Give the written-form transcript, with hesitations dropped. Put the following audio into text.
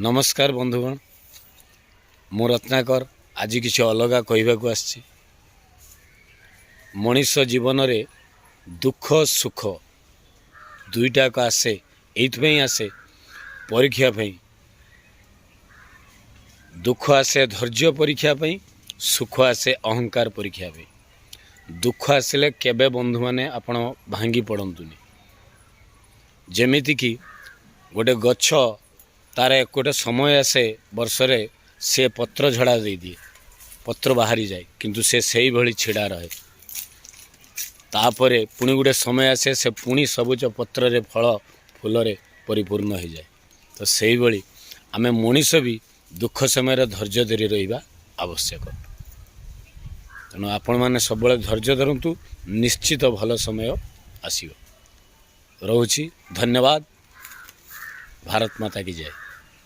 नमस्कार बंधुगण मु रत्नाकर आज किसी अलग कहवाक आसी मनीष जीवन रे दुख सुख दुईटाक आसे एइथपई आसे परीक्षा पई दुख आसे धैर्य परीक्षा पई सुख आसे अहंकार परीक्षा पई दुख आसिले केबे बंधु माने आपण भांगी पड़ंतुनी जेमिति कि गोटे गछ तार एक गोटे समय आसे वर्षरे से पत्र झड़ा दे दिए पत्र बाहरी जाए किंतु से सही भली छिड़ा रहे तापरे पुणी गोटे समय आसे से पुणी सबुज पत्र रे फल फूल रे परिपूर्ण हो जाए तो सही भली आमे मनीष भी दुख समय धैर्य धरी रहिबा आवश्यक तेणु आपण मैंने सब धैर्य धरतु निश्चित भल समय आसीबो। रहुछि धन्यवाद। भारत माता की जय।